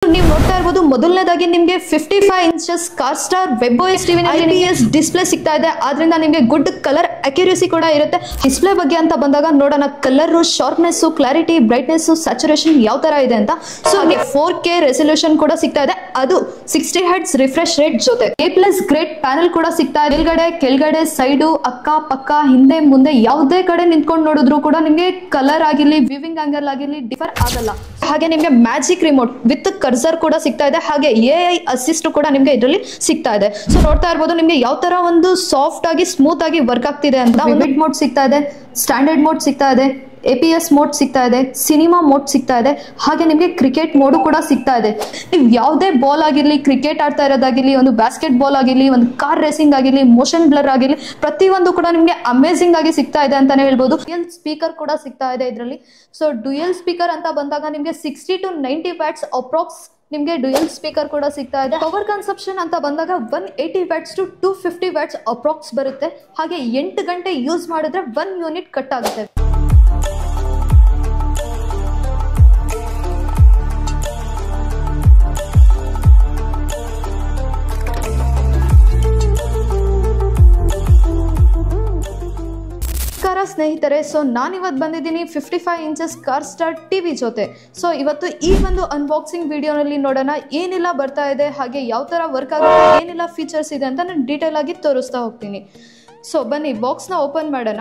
ನೀವು ನೋಡ್ತಾ ಇರಬಹುದು ಮೊದಲನೇದಾಗಿ ನಿಮಗೆ 55 inches car web OS TV IPS display ಸಿಗ್ತಾ ಇದೆ. ಆದ್ರಿಂದ ನಿಮಗೆ ಗುಡ್ ಕಲರ್ ಅಕ್ಯುರಸಿ ಕೂಡ ಇರುತ್ತೆ. ಡಿಸ್ಪ್ಲೇ ಬಗ್ಗೆ ಅಂತ ಬಂದಾಗ ನೋಡೋಣ, colour, sharpness, clarity, brightness, saturation ಯಾವ ತರ ಇದೆ ಅಂತ. ಸೊ ಹಾಗೆ 4K ರೆಸಲ್ಯೂಷನ್ ಕೂಡ ಸಿಗ್ತಾ ಇದೆ, ಅದು 60 Hz ರಿಫ್ರೆಶ್ ರೇಟ್ ಜೊತೆ A+ ಗ್ರೇಡ್ ಪ್ಯಾನೆಲ್ ಕೂಡ ಸಿಗ್ತಾ ಇದೆ. ಕೆಳಗಡೆ ಸೈಡು, ಅಕ್ಕ ಪಕ್ಕ, ಹಿಂದೆ ಮುಂದೆ ಯಾವುದೇ ಕಡೆ ನಿಂತ್ಕೊಂಡು ನೋಡಿದ್ರು ಕೂಡ ನಿಮಗೆ ಕಲರ್ ಆಗಿರ್ಲಿ, ವ್ಯೂವಿಂಗ್ ಆಂಗಲ್ ಆಗಿರ್ಲಿ ಡಿಫರ್ ಆಗಲ್ಲ. ಹಾಗೆ ನಿಮಗೆ ಮ್ಯಾಜಿಕ್ ರಿಮೋಟ್ ವಿತ್ ಕರ್ಸರ್ ಕೂಡ ಸಿಗ್ತಾ ಇದೆ. ಹಾಗೆ AI ಅಸಿಸ್ಟ್ ಕೂಡ ನಿಮಗೆ ಇದರಲ್ಲಿ ಸಿಗ್ತಾ ಇದೆ. ಸೊ ನೋಡ್ತಾ ಇರಬಹುದು ನಿಮಗೆ ಯಾವ ತರ ಒಂದು ಸಾಫ್ಟ್ ಆಗಿ ಸ್ಮೂತ್ ಆಗಿ ವರ್ಕ್ ಆಗ್ತಿದೆ ಅಂತ. ವಿವಿಡ್ ಮೋಡ್ ಸಿಗ್ತಾ ಇದೆ, ಸ್ಟ್ಯಾಂಡರ್ಡ್ ಮೋಡ್ ಸಿಗ್ತಾ ಇದೆ, APS ಮೋಡ್ ಸಿಗ್ತಾ ಇದೆ, ಸಿನಿಮಾ ಮೋಡ್ ಸಿಗ್ತಾ ಇದೆ, ಹಾಗೆ ನಿಮಗೆ ಕ್ರಿಕೆಟ್ ಮೋಡ್ ಕೂಡ ಸಿಗ್ತಾ ಇದೆ. ನೀವು ಯಾವುದೇ ಬಾಲ್ ಆಗಿರ್ಲಿ, ಕ್ರಿಕೆಟ್ ಆಡ್ತಾ ಇರೋದಾಗಿರ್ಲಿ, ಒಂದು ಬಾಸ್ಕೆಟ್ ಬಾಲ್ ಆಗಿರ್ಲಿ, ಒಂದು ಕಾರ್ ರೇಸಿಂಗ್ ಆಗಿರ್ಲಿ, ಮೋಷನ್ ಬ್ಲರ್ ಆಗಿರ್ಲಿ, ಪ್ರತಿಯೊಂದು ಕೂಡ ನಿಮಗೆ ಅಮೇಸಿಂಗ್ ಆಗಿ ಸಿಗ್ತಾ ಇದೆ ಅಂತಾನೆ ಹೇಳ್ಬೋದು. ಡ್ಯುಯಲ್ ಸ್ಪೀಕರ್ ಕೂಡ ಸಿಗ್ತಾ ಇದೆ ಇದರಲ್ಲಿ. ಸೊ ಡ್ಯುಯಲ್ ಸ್ಪೀಕರ್ ಅಂತ ಬಂದಾಗ ನಿಮಗೆ 60 to 90 ವ್ಯಾಟ್ಸ್ ಅಪ್ರಾಕ್ಸ್ ನಿಮಗೆ ಡ್ಯುಯಲ್ ಸ್ಪೀಕರ್ ಕೂಡ ಸಿಗ್ತಾ ಇದೆ. ಪವರ್ ಕನ್ಸಪ್ಷನ್ ಅಂತ ಬಂದಾಗ 180 ವ್ಯಾಟ್ಸ್ to 250 ವ್ಯಾಟ್ಸ್ ಅಪ್ರಾಕ್ಸ್ ಬರುತ್ತೆ. ಹಾಗೆ 8 ಗಂಟೆ ಯೂಸ್ ಮಾಡಿದ್ರೆ 1 ಯೂನಿಟ್ ಕಟ್ ಆಗುತ್ತೆ. ಸ್ನೇಹಿತರೆ, ಸೊ ನಾನಿವತ್ತು ಬಂದಿದ್ದೀನಿ 55 ಇಂಚಸ್ ಕಾರ್ ಟಿವಿ ಜೊತೆ. ಸೊ ಇವತ್ತು ಈ ಒಂದು ಅನ್ಬಾಕ್ಸಿಂಗ್ ವಿಡಿಯೋನಲ್ಲಿ ನೋಡೋಣ ಏನೆಲ್ಲ ಬರ್ತಾ ಇದೆ, ಹಾಗೆ ಯಾವ ತರ ವರ್ಕ್ ಆಗುತ್ತೆ, ಏನೆಲ್ಲ ಫೀಚರ್ಸ್ ಇದೆ ಅಂತ ನಾನು ಡೀಟೇಲ್ ಆಗಿ ತೋರಿಸ್ತಾ ಹೋಗ್ತೀನಿ. ಸೊ ಬನ್ನಿ ಬಾಕ್ಸ್ನ ಓಪನ್ ಮಾಡೋಣ.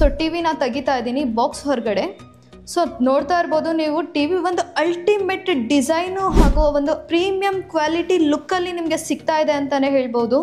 ಸೊ ಟಿವಿನ ತೆಗಿತಾ ಇದ್ದೀನಿ ಬಾಕ್ಸ್ ಹೊರಗಡೆ. ಸೊ ನೋಡ್ತಾ ಇರ್ಬೋದು ನೀವು, ಟಿವಿ ಒಂದು ಅಲ್ಟಿಮೇಟ್ ಡಿಸೈನು ಹಾಗೂ ಒಂದು ಪ್ರೀಮಿಯಂ ಕ್ವಾಲಿಟಿ ಲುಕ್ಕಲ್ಲಿ ನಿಮಗೆ ಸಿಗ್ತಾ ಇದೆ ಅಂತಾನೆ ಹೇಳ್ಬೋದು.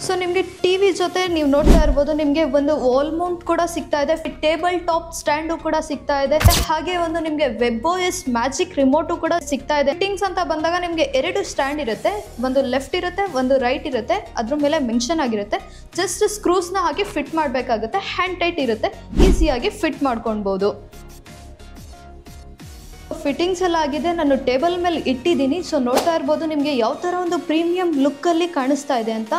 ಸೊ ನಿಮಗೆ ಟಿವಿ ಜೊತೆ ನೀವು ನೋಡ್ತಾ ಇರ್ಬೋದು ನಿಮಗೆ ಒಂದು ವಾಲ್ ಮೌಂಟ್ ಕೂಡ ಸಿಗ್ತಾ ಇದೆ, ಟೇಬಲ್ ಟಾಪ್ ಸ್ಟ್ಯಾಂಡು ಕೂಡ ಸಿಗ್ತಾ ಇದೆ, ಹಾಗೆ ಒಂದು ನಿಮಗೆ ವೆಬ್ OS ಮ್ಯಾಜಿಕ್ ರಿಮೋಟು ಕೂಡ ಸಿಗ್ತಾ ಇದೆ. ಫಿಟ್ಟಿಂಗ್ಸ್ ಅಂತ ಬಂದಾಗ ನಿಮಗೆ 2 ಸ್ಟ್ಯಾಂಡ್ ಇರುತ್ತೆ, ಒಂದು ಲೆಫ್ಟ್ ಇರುತ್ತೆ, ಒಂದು ರೈಟ್ ಇರುತ್ತೆ, ಅದ್ರ ಮೇಲೆ ಮೆನ್ಷನ್ ಆಗಿರುತ್ತೆ. ಜಸ್ಟ್ ಸ್ಕ್ರೂಸ್ನ ಹಾಕಿ ಫಿಟ್ ಮಾಡಬೇಕಾಗುತ್ತೆ, ಹ್ಯಾಂಡ್ ಟೈಟ್ ಇರುತ್ತೆ, ಈಸಿಯಾಗಿ ಫಿಟ್ ಮಾಡ್ಕೊಳ್ಬೋದು. ಫಿಟ್ಟಿಂಗ್ಸ್ ಎಲ್ಲ ಆಗಿದೆ, ನಾನು ಟೇಬಲ್ ಮೇಲೆ ಇಟ್ಟಿದ್ದೀನಿ. ಸೊ ನೋಡ್ತಾ ಇರ್ಬೋದು ನಿಮಗೆ ಯಾವ ಥರ ಒಂದು ಪ್ರೀಮಿಯಂ ಲುಕ್ಕಲ್ಲಿ ಕಾಣಿಸ್ತಾ ಇದೆ ಅಂತ.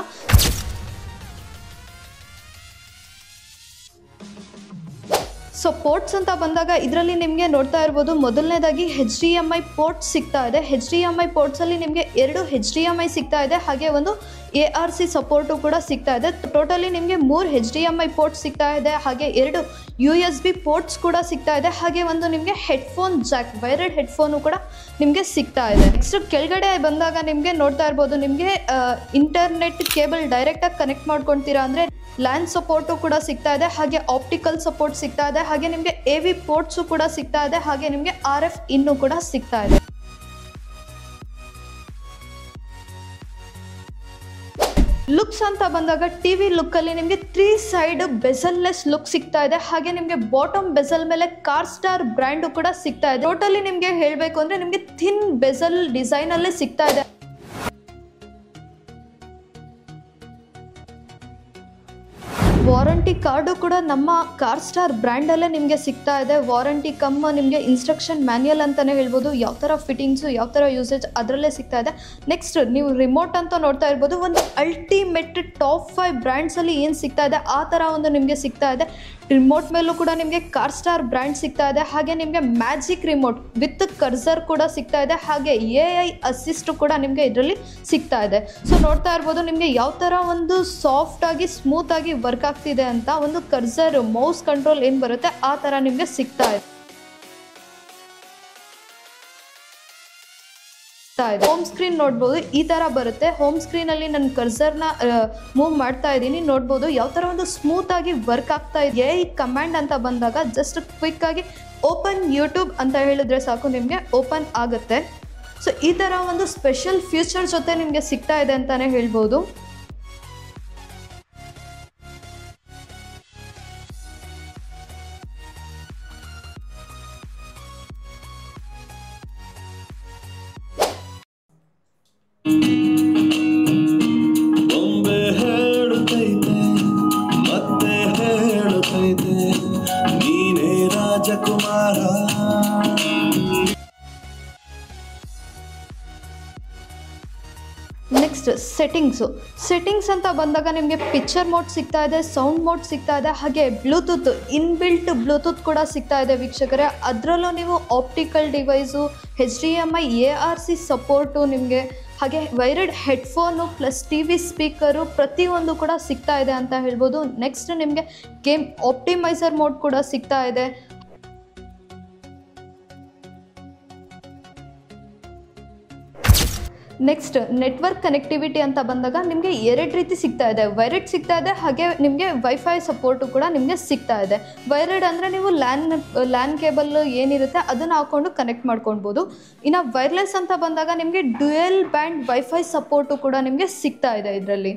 ಸೊ ಪೋರ್ಟ್ಸ್ ಅಂತ ಬಂದಾಗ ಇದರಲ್ಲಿ ನಿಮಗೆ ನೋಡ್ತಾ ಇರ್ಬೋದು ಮೊದಲನೇದಾಗಿ HDMI ಪೋರ್ಟ್ ಸಿಗ್ತಾ ಇದೆ. HDMI ಪೋರ್ಟ್ಸಲ್ಲಿ ನಿಮಗೆ 2 HDMI ಸಿಗ್ತಾ ಇದೆ, ಹಾಗೆ ಒಂದು ARC ಸಪೋರ್ಟು ಕೂಡ ಸಿಗ್ತಾ ಇದೆ. ಟೋಟಲಿ ನಿಮಗೆ 3 HDMI ಪೋರ್ಟ್ ಸಿಗ್ತಾ ಇದೆ, ಹಾಗೆ 2 USB ಪೋರ್ಟ್ಸ್ ಕೂಡ ಸಿಗ್ತಾ ಇದೆ, ಹಾಗೆ ಒಂದು ನಿಮಗೆ ಹೆಡ್ಫೋನ್ ಜಾಕ್, ವೈರ್ಡ್ ಹೆಡ್ಫೋನು ಕೂಡ ನಿಮಗೆ ಸಿಗ್ತಾ ಇದೆ. ನೆಕ್ಸ್ಟ್ ಕೆಳಗಡೆ ಬಂದಾಗ ನಿಮಗೆ ನೋಡ್ತಾ ಇರ್ಬೋದು ನಿಮಗೆ ಇಂಟರ್ನೆಟ್ ಕೇಬಲ್ ಡೈರೆಕ್ಟಾಗಿ ಕನೆಕ್ಟ್ ಮಾಡ್ಕೊಳ್ತೀರಾ ಅಂದರೆ ಲ್ಯಾನ್ ಸಪೋರ್ಟು ಕೂಡ ಸಿಗ್ತಾ ಇದೆ, ಹಾಗೆ ಆಪ್ಟಿಕಲ್ ಸಪೋರ್ಟ್ ಸಿಗ್ತಾ ಇದೆ, ಹಾಗೆ ನಿಮಗೆ AV ಪೋರ್ಟ್ಸು ಕೂಡ ಸಿಗ್ತಾ ಇದೆ, ಹಾಗೆ ನಿಮಗೆ RF ಇನ್ನೂ ಕೂಡ ಸಿಗ್ತಾ ಇದೆ. ಲುಕ್ಸ್ ಅಂತ ಬಂದಾಗ ಟಿವಿ ಲುಕ್ಕಲ್ಲಿ ನಿಮಗೆ 3 ಸೈಡ್ ಬೆಸಲ್ಲೆಸ್ ಲುಕ್ ಸಿಗ್ತಾ ಇದೆ, ಹಾಗೆ ನಿಮಗೆ ಬಾಟಮ್ ಬೆಸಲ್ ಮೇಲೆ ಕಾರ್ ಬ್ರ್ಯಾಂಡು ಕೂಡ ಸಿಗ್ತಾ ಇದೆ. ಟೋಟಲಿ ನಿಮಗೆ ಹೇಳಬೇಕು ಅಂದರೆ ನಿಮಗೆ ಥಿನ್ ಬೆಸಲ್ ಡಿಸೈನಲ್ಲೇ ಸಿಗ್ತಾ ಇದೆ. ವಾರಂಟಿ ಕಾರ್ಡು ಕೂಡ ನಮ್ಮ ಕಾರ್ ಬ್ರ್ಯಾಂಡಲ್ಲೇ ನಿಮಗೆ ಸಿಗ್ತಾ ಇದೆ. ವಾರಂಟಿ ಕಮ್ಮ ನಿಮಗೆ ಇನ್ಸ್ಟ್ರಕ್ಷನ್ ಮ್ಯಾನ್ಯಲ್ ಅಂತಲೇ ಹೇಳ್ಬೋದು, ಯಾವ ಥರ ಫಿಟ್ಟಿಂಗ್ಸು, ಯಾವ ಥರ ಯೂಸೇಜ್ ಅದರಲ್ಲೇ ಸಿಗ್ತಾ ಇದೆ. ನೆಕ್ಸ್ಟ್ ನೀವು ರಿಮೋಟ್ ಅಂತ ನೋಡ್ತಾ ಇರ್ಬೋದು, ಒಂದು ಅಲ್ಟಿಮೇಟ್ ಟಾಪ್ 5 ಬ್ರ್ಯಾಂಡ್ಸಲ್ಲಿ ಏನು ಸಿಗ್ತಾ ಇದೆ ಆ ಥರ ಒಂದು ನಿಮಗೆ ಸಿಗ್ತಾ ಇದೆ. ರಿಮೋಟ್ ಮೇಲೂ ಕೂಡ ನಿಮಗೆ ಕಾರ್ ಬ್ರ್ಯಾಂಡ್ ಸಿಗ್ತಾ ಇದೆ, ಹಾಗೆ ನಿಮಗೆ ಮ್ಯಾಜಿಕ್ ರಿಮೋಟ್ ವಿತ್ ಕರ್ಸರ್ ಕೂಡ ಸಿಗ್ತಾ ಇದೆ, ಹಾಗೆ AI ಅಸಿಸ್ಟ್ ಕೂಡ ನಿಮಗೆ ಇದರಲ್ಲಿ ಸಿಗ್ತಾ ಇದೆ. ಸೊ ನೋಡ್ತಾ ಇರ್ಬೋದು ನಿಮಗೆ ಯಾವ ಥರ ಒಂದು ಸಾಫ್ಟ್ ಆಗಿ ಸ್ಮೂತ್ ಆಗಿ ವರ್ಕ್ ಆಗ್ತಿದೆ ಅಂತ. ಒಂದು ಕರ್ಸರ್ ಮೌಸ್ ಕಂಟ್ರೋಲ್ ಏನು ಬರುತ್ತೆ ಆ ಥರ ನಿಮಗೆ ಸಿಗ್ತಾ ಇದೆ. ಹೋಮ್ ಸ್ಕ್ರೀನ್ ನೋಡ್ಬೋದು ಈ ತರ ಬರುತ್ತೆ. ಹೋಮ್ ಸ್ಕ್ರೀನ್ ಅಲ್ಲಿ ನಾನು ಕರ್ಸರ್ನ ಮೂವ್ ಮಾಡ್ತಾ ಇದ್ದೀನಿ, ನೋಡ್ಬೋದು ಯಾವ ತರ ಒಂದು ಸ್ಮೂತ್ ಆಗಿ ವರ್ಕ್ ಆಗ್ತಾ ಇದೆ. ಈ ಕಮಾಂಡ್ ಅಂತ ಬಂದಾಗ ಜಸ್ಟ್ ಕ್ವಿಕ್ ಆಗಿ ಓಪನ್ ಯೂಟ್ಯೂಬ್ ಅಂತ ಹೇಳಿದ್ರೆ ಸಾಕು, ನಿಮಗೆ ಓಪನ್ ಆಗುತ್ತೆ. ಸೊ ಈ ತರ ಒಂದು ಸ್ಪೆಷಲ್ ಫೀಚರ್ ಜೊತೆ ನಿಮಗೆ ಸಿಗ್ತಾ ಇದೆ ಅಂತಾನೆ ಹೇಳ್ಬೋದು. ನೆಕ್ಸ್ಟ್ ಸೆಟ್ಟಿಂಗ್ಸ್ ಅಂತ ಬಂದಾಗ ನಿಮಗೆ ಪಿಕ್ಚರ್ ಮೋಡ್ ಸಿಗ್ತಾ ಇದೆ, ಸೌಂಡ್ ಮೋಡ್ ಸಿಗ್ತಾ ಇದೆ, ಹಾಗೆ ಬ್ಲೂಟೂತ್ ಇನ್ಬಿಲ್ಟ್ ಬ್ಲೂಟೂತ್ ಕೂಡ ಸಿಗ್ತಾ ಇದೆ ವೀಕ್ಷಕರೇ. ಅದರಲ್ಲೂ ನೀವು optical device, HDMI ARC support ನಿಮಗೆ, ಹಾಗೆ wired headphone plus TV speaker ಪ್ರತಿಯೊಂದು ಕೂಡ ಸಿಗ್ತಾ ಇದೆ ಅಂತ ಹೇಳ್ಬೋದು. ನೆಕ್ಸ್ಟ್ ನಿಮಗೆ ಗೇಮ್ ಆಪ್ಟಿಮೈಸರ್ ಮೋಡ್ ಕೂಡ ಸಿಗ್ತಾ ಇದೆ. ನೆಕ್ಸ್ಟ್ ನೆಟ್ವರ್ಕ್ ಕನೆಕ್ಟಿವಿಟಿ ಅಂತ ಬಂದಾಗ ನಿಮಗೆ 2 ರೀತಿ ಸಿಗ್ತಾ ಇದೆ. ವೈರ್ಡ್ ಸಿಗ್ತಾ ಇದೆ, ಹಾಗೆ ನಿಮಗೆ ವೈಫೈ ಸಪೋರ್ಟು ಕೂಡ ನಿಮಗೆ ಸಿಗ್ತಾ ಇದೆ. ವೈರ್ಡ್ ಅಂದರೆ ನೀವು ಲ್ಯಾನ್ ಕೇಬಲ್ ಏನಿರುತ್ತೆ ಅದನ್ನು ಹಾಕ್ಕೊಂಡು ಕನೆಕ್ಟ್ ಮಾಡ್ಕೊಳ್ಬೋದು. ಇನ್ನು ವೈರ್ಲೆಸ್ ಅಂತ ಬಂದಾಗ ನಿಮಗೆ ಡ್ಯುಯಲ್ ಬ್ಯಾಂಡ್ ವೈಫೈ ಸಪೋರ್ಟು ಕೂಡ ನಿಮಗೆ ಸಿಗ್ತಾ ಇದೆ ಇದರಲ್ಲಿ.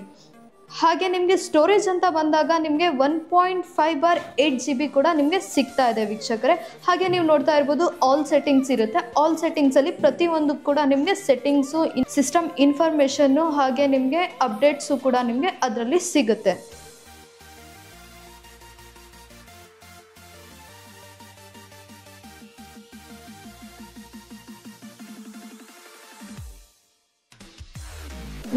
ಹಾಗೆ ನಿಮಗೆ ಸ್ಟೋರೇಜ್ ಅಂತ ಬಂದಾಗ ನಿಮಗೆ 1.5/8 GB ಕೂಡ ನಿಮಗೆ ಸಿಗ್ತಾ ಇದೆ ವೀಕ್ಷಕರೇ. ಹಾಗೆ ನೀವು ನೋಡ್ತಾ ಇರ್ಬೋದು ಆಲ್ ಸೆಟ್ಟಿಂಗ್ಸ್ ಇರುತ್ತೆ. ಆಲ್ ಸೆಟ್ಟಿಂಗ್ಸಲ್ಲಿ ಪ್ರತಿಯೊಂದು ಕೂಡ ನಿಮಗೆ ಸೆಟ್ಟಿಂಗ್ಸು, ಸಿಸ್ಟಮ್ ಇನ್ಫಾರ್ಮೇಷನ್ನು, ಹಾಗೆ ನಿಮಗೆ ಅಪ್ಡೇಟ್ಸು ಕೂಡ ನಿಮಗೆ ಅದರಲ್ಲಿ ಸಿಗುತ್ತೆ.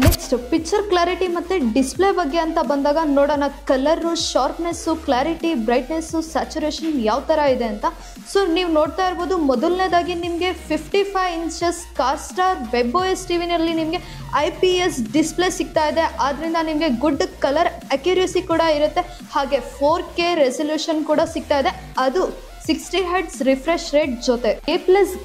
ನೆಕ್ಸ್ಟ್ ಪಿಕ್ಚರ್ ಕ್ಲಾರಿಟಿ ಮತ್ತು ಡಿಸ್ಪ್ಲೇ ಬಗ್ಗೆ ಅಂತ ಬಂದಾಗ ನೋಡೋಣ. Colour, sharpness, clarity, brightness, saturation ಯಾವ ಥರ ಇದೆ ಅಂತ. ಸೊ ನೀವು ನೋಡ್ತಾ ಇರ್ಬೋದು, ಮೊದಲನೇದಾಗಿ ನಿಮಗೆ 55 ಇಂಚಸ್ ಕಾರ್ಸ್ಟಾರ್ WebOS TVನಲ್ಲಿ ನಿಮಗೆ IPS ಡಿಸ್ಪ್ಲೇ ಸಿಗ್ತಾ ಇದೆ. ಆದ್ದರಿಂದ ನಿಮಗೆ ಗುಡ್ ಕಲರ್ ಅಕ್ಯುರೇಸಿ ಕೂಡ ಇರುತ್ತೆ. ಹಾಗೆ 4K ರೆಸಲ್ಯೂಷನ್ ಕೂಡ ಸಿಗ್ತಾ ಇದೆ, ಅದು 60 Hz ರಿಫ್ರೆಶ್ ರೇಟ್ ಜೊತೆ. A+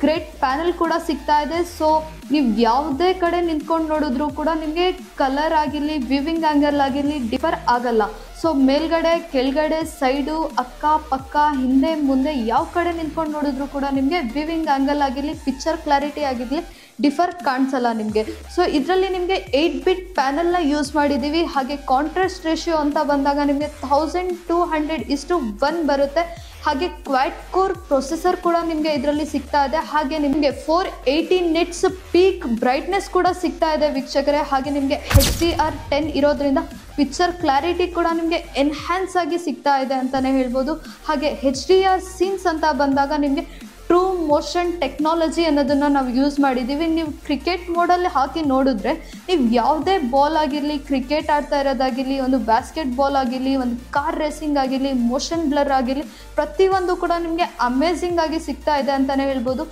ಗ್ರೇಡ್ ಪ್ಯಾನಲ್ ಕೂಡ ಸಿಗ್ತಾ ಇದೆ. ಸೊ ನೀವು ಯಾವುದೇ ಕಡೆ ನಿಂತ್ಕೊಂಡು ನೋಡಿದ್ರು ಕೂಡ ನಿಮಗೆ ಕಲರ್ ಆಗಿರಲಿ, ವ್ಯೂವಿಂಗ್ ಆ್ಯಂಗಲ್ ಆಗಿರಲಿ ಡಿಫರ್ ಆಗಲ್ಲ. ಸೊ ಮೇಲ್ಗಡೆ, ಕೆಳಗಡೆ, ಸೈಡು, ಅಕ್ಕ ಪಕ್ಕ, ಹಿಂದೆ ಮುಂದೆ ಯಾವ ಕಡೆ ನಿಂತ್ಕೊಂಡು ನೋಡಿದ್ರು ಕೂಡ ನಿಮಗೆ ವ್ಯೂವಿಂಗ್ ಆ್ಯಂಗಲ್ ಆಗಿರಲಿ, ಪಿಕ್ಚರ್ ಕ್ಲಾರಿಟಿ ಆಗಿರಲಿ ಡಿಫರ್ ಕಾಣಿಸಲ್ಲ ನಿಮಗೆ. ಸೊ ಇದರಲ್ಲಿ ನಿಮಗೆ 8-bit ಪ್ಯಾನಲ್ನ ಯೂಸ್ ಮಾಡಿದ್ದೀವಿ. ಹಾಗೆ ಕಾಂಟ್ರಾಸ್ಟ್ ರೇಷಿಯೋ ಅಂತ ಬಂದಾಗ ನಿಮಗೆ 1200:1 ಬರುತ್ತೆ. ಹಾಗೆ ಕ್ವಾಡ್ ಕೋರ್ ಪ್ರೊಸೆಸರ್ ಕೂಡ ನಿಮಗೆ ಇದರಲ್ಲಿ ಸಿಗ್ತಾ ಇದೆ. ಹಾಗೆ ನಿಮಗೆ 480 ನಿಟ್ಸ್ ಪೀಕ್ ಬ್ರೈಟ್ನೆಸ್ ಕೂಡ ಸಿಗ್ತಾ ಇದೆ ವೀಕ್ಷಕರೇ. ಹಾಗೆ ನಿಮಗೆ HDR10 ಇರೋದ್ರಿಂದ ಪಿಕ್ಚರ್ ಕ್ಲಾರಿಟಿ ಕೂಡ ನಿಮಗೆ ಎನ್ಹ್ಯಾನ್ಸ್ ಆಗಿ ಸಿಗ್ತಾ ಇದೆ ಅಂತಲೇ ಹೇಳ್ಬೋದು. ಹಾಗೆ HDR ಸೀನ್ಸ್ ಅಂತ ಬಂದಾಗ ನಿಮಗೆ ಟ್ರೂ ಮೋಷನ್ ಟೆಕ್ನಾಲಜಿ ಅನ್ನೋದನ್ನು ನಾವು ಯೂಸ್ ಮಾಡಿದ್ದೀವಿ. ನೀವು ಕ್ರಿಕೆಟ್ ಮೋಡಲ್ಲಿ ಹಾಕಿ ನೋಡಿದ್ರೆ ನೀವು ಯಾವುದೇ ಬಾಲ್ ಆಗಿರಲಿ, ಕ್ರಿಕೆಟ್ ಆಡ್ತಾ ಇರೋದಾಗಿರಲಿ, ಒಂದು ಬ್ಯಾಸ್ಕೆಟ್ ಬಾಲ್ ಆಗಿರಲಿ, ಒಂದು ಕಾರ್ ರೇಸಿಂಗ್ ಆಗಿರಲಿ, ಮೋಷನ್ ಬ್ಲರ್ ಆಗಿರಲಿ, ಪ್ರತಿಯೊಂದು ಕೂಡ ನಿಮಗೆ ಅಮೇಝಿಂಗ್ ಆಗಿ ಸಿಗ್ತಾ ಇದೆ ಅಂತಲೇ ಹೇಳ್ಬೋದು.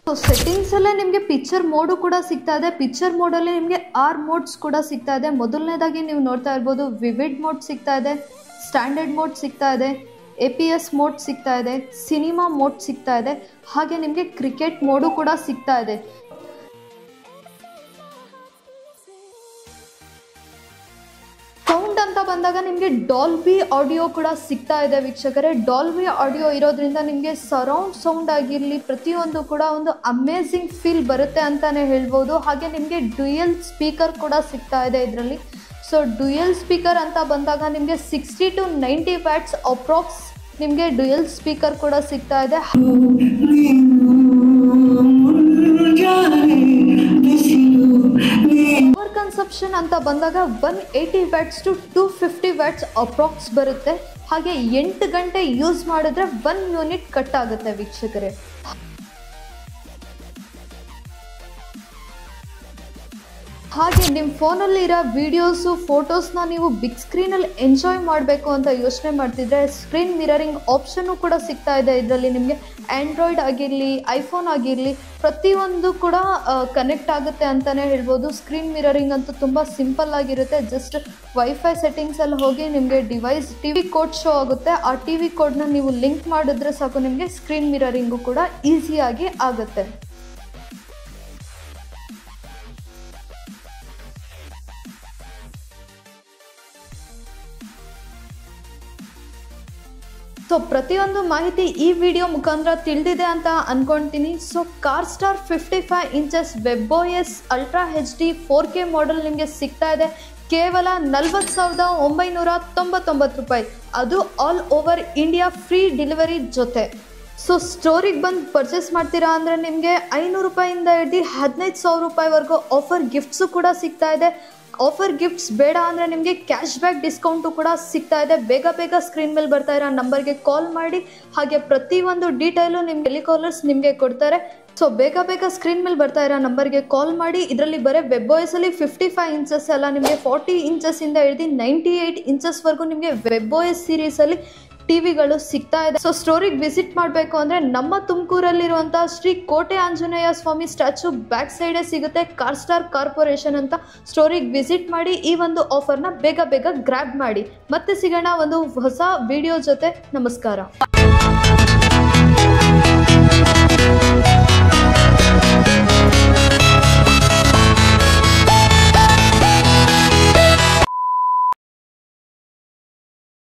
ಸೊ ಸೆಟ್ಟಿಂಗ್ಸಲ್ಲೇ ನಿಮಗೆ ಪಿಕ್ಚರ್ ಮೋಡು ಕೂಡ ಸಿಗ್ತಾ ಇದೆ. ಪಿಕ್ಚರ್ ಮೋಡಲ್ಲಿ ನಿಮಗೆ 6 ಮೋಡ್ಸ್ ಕೂಡ ಸಿಗ್ತಾ ಇದೆ. ಮೊದಲನೇದಾಗಿ ನೀವು ನೋಡ್ತಾ ಇರ್ಬೋದು, ವಿವಿಡ್ ಮೋಡ್ ಸಿಗ್ತಾ ಇದೆ, ಸ್ಟ್ಯಾಂಡರ್ಡ್ ಮೋಡ್ ಸಿಗ್ತಾ ಇದೆ, APS ಮೋಡ್ ಸಿಗ್ತಾ ಇದೆ, ಸಿನಿಮಾ ಮೋಡ್ ಸಿಗ್ತಾ ಇದೆ, ಹಾಗೆ ನಿಮಗೆ ಕ್ರಿಕೆಟ್ ಮೋಡು ಕೂಡ ಸಿಗ್ತಾ ಇದೆ. ಸೌಂಡ್ ಅಂತ ಬಂದಾಗ ನಿಮಗೆ ಡಾಲ್ಬಿ ಆಡಿಯೋ ಕೂಡ ಸಿಗ್ತಾ ಇದೆ ವೀಕ್ಷಕರೇ. ಡಾಲ್ಬಿ ಆಡಿಯೋ ಇರೋದ್ರಿಂದ ನಿಮಗೆ ಸರೌಂಡ್ ಸೌಂಡ್ ಆಗಿರಲಿ ಪ್ರತಿಯೊಂದು ಕೂಡ ಒಂದು ಅಮೇಝಿಂಗ್ ಫೀಲ್ ಬರುತ್ತೆ ಅಂತಲೇ ಹೇಳ್ಬೋದು. ಹಾಗೆ ನಿಮಗೆ ಡ್ಯುಯಲ್ ಸ್ಪೀಕರ್ ಕೂಡ ಸಿಗ್ತಾ ಇದೆ ಇದರಲ್ಲಿ. ಸೊ ಡ್ಯುಯಲ್ ಸ್ಪೀಕರ್ ಅಂತ ಬಂದಾಗ ನಿಮಗೆ 60 to 90 ವ್ಯಾಟ್ಸ್ ಅಪ್ರಾಕ್ಸ್ ನಿಮಗೆ ಡ್ಯುಯಲ್ ಸ್ಪೀಕರ್ ಕೂಡ ಸಿಗ್ತಾ ಇದೆ. ಪವರ್ ಕನ್ಸಪ್ಷನ್ ಅಂತ ಬಂದಾಗ 180 ವ್ಯಾಟ್ಸ್ to 250 ವ್ಯಾಟ್ಸ್ ಅಪ್ರಾಕ್ಸ್ ಬರುತ್ತೆ. ಹಾಗೆ 8 ಗಂಟೆ ಯೂಸ್ ಮಾಡಿದ್ರೆ 1 ಯೂನಿಟ್ ಕಟ್ ಆಗುತ್ತೆ ವೀಕ್ಷಕರೇ. ಹಾಗೆ ನಿಮ್ಮ ಫೋನಲ್ಲಿರೋ ವೀಡಿಯೋಸು, ಫೋಟೋಸ್ನ ನೀವು ಬಿಗ್ ಸ್ಕ್ರೀನಲ್ಲಿ ಎಂಜಾಯ್ ಮಾಡಬೇಕು ಅಂತ ಯೋಚನೆ ಮಾಡ್ತಿದ್ರೆ ಸ್ಕ್ರೀನ್ ಮಿರರಿಂಗ್ ಆಪ್ಷನ್ನು ಕೂಡ ಸಿಗ್ತಾ ಇದೆ ಇದರಲ್ಲಿ. ನಿಮಗೆ ಆ್ಯಂಡ್ರಾಯ್ಡ್ ಆಗಿರಲಿ, ಐಫೋನ್ ಆಗಿರಲಿ ಪ್ರತಿಯೊಂದು ಕೂಡ ಕನೆಕ್ಟ್ ಆಗುತ್ತೆ ಅಂತಲೇ ಹೇಳ್ಬೋದು. ಸ್ಕ್ರೀನ್ ಮಿರರಿಂಗ್ ಅಂತೂ ತುಂಬ ಸಿಂಪಲ್ ಆಗಿರುತ್ತೆ. ಜಸ್ಟ್ ವೈಫೈ ಸೆಟ್ಟಿಂಗ್ಸಲ್ಲಿ ಹೋಗಿ ನಿಮಗೆ ಡಿವೈಸ್ TV ಕೋಡ್ ಶೋ ಆಗುತ್ತೆ. ಆ TV ಕೋಡ್ನ ನೀವು ಲಿಂಕ್ ಮಾಡಿದ್ರೆ ಸಾಕು, ನಿಮಗೆ ಸ್ಕ್ರೀನ್ ಮಿರರಿಂಗು ಕೂಡ ಈಸಿಯಾಗಿ ಆಗುತ್ತೆ. ಸೊ ಪ್ರತಿಯೊಂದು ಮಾಹಿತಿ ಈ ವಿಡಿಯೋ ಮುಖಾಂತರ ತಿಳಿದಿದೆ ಅಂತ ಅಂದ್ಕೊಳ್ತೀನಿ. ಸೊ ಕಾರ್ಸ್ಟಾರ್ 55 inches WebOS ultra HD 4K model ನಿಮಗೆ ಸಿಗ್ತಾ ಇದೆ ಕೇವಲ 40,999 ರೂಪಾಯಿ. ಅದು all over India free delivery ಜೊತೆ. ಸೊ ಸ್ಟೋರಿಗೆ ಬಂದು ಪರ್ಚೇಸ್ ಮಾಡ್ತೀರಾ ಅಂದರೆ ನಿಮಗೆ 500 ರೂಪಾಯಿಂದ ಹಿಡಿದು 15,000 ರೂಪಾಯಿವರೆಗೂ ಆಫರ್ ಗಿಫ್ಟ್ಸು ಕೂಡ ಸಿಗ್ತಾ ಇದೆ. ಆಫರ್ ಗಿಫ್ಟ್ಸ್ ಬೇಡ ಅಂದರೆ ನಿಮಗೆ ಕ್ಯಾಶ್ ಬ್ಯಾಕ್ ಡಿಸ್ಕೌಂಟು ಕೂಡ ಸಿಗ್ತಾ ಇದೆ. ಬೇಗ ಸ್ಕ್ರೀನ್ ಮೇಲೆ ಬರ್ತಾ ಇರೋ ನಂಬರ್ಗೆ ಕಾಲ್ ಮಾಡಿ. ಹಾಗೆ ಪ್ರತಿಯೊಂದು ಡೀಟೇಲು ನಿಮ್ಮ ಟೆಲಿಕಾಲರ್ಸ್ ನಿಮಗೆ ಕೊಡ್ತಾರೆ. ಸೊ ಬೇಗ ಬೇಗ ಸ್ಕ್ರೀನ್ ಮೇಲೆ ಬರ್ತಾ ಇರೋ ನಂಬರ್ಗೆ ಕಾಲ್ ಮಾಡಿ. ಇದರಲ್ಲಿ ಬರೀ WebOS ಅಲ್ಲಿ 55 ಇಂಚಸ್ ಅಲ್ಲ, ನಿಮಗೆ 40 ಇಂಚಸ್ ಇಂದ ಹಿಡಿದು 98 ಇಂಚಸ್ ವರೆಗೂ ನಿಮಗೆ WebOS ಸೀರೀಸ್ ಅಲ್ಲಿ ಟಿವಿಗಳು ಸಿಗ್ತಾ ಇದೆ. ಸೊ ಸ್ಟೋರಿಗೆ ವಿಸಿಟ್ ಮಾಡಬೇಕು ಅಂದ್ರೆ ನಮ್ಮ ತುಮಕೂರಲ್ಲಿರುವಂತಹ ಶ್ರೀ ಕೋಟೆ ಆಂಜನೇಯ ಸ್ವಾಮಿ ಸ್ಟ್ಯಾಚು ಬ್ಯಾಕ್ ಸೈಡೇ ಸಿಗುತ್ತೆ. ಕಾರ್ ಕಾರ್ಪೊರೇಷನ್ ಅಂತ. ಸ್ಟೋರಿಗೆ ವಿಸಿಟ್ ಮಾಡಿ ಈ ಒಂದು ಆಫರ್ನ ಬೇಗ ಬೇಗ ಗ್ರ್ಯಾಬ್ ಮಾಡಿ. ಮತ್ತೆ ಸಿಗೋಣ ಒಂದು ಹೊಸ ವಿಡಿಯೋ ಜೊತೆ. ನಮಸ್ಕಾರ.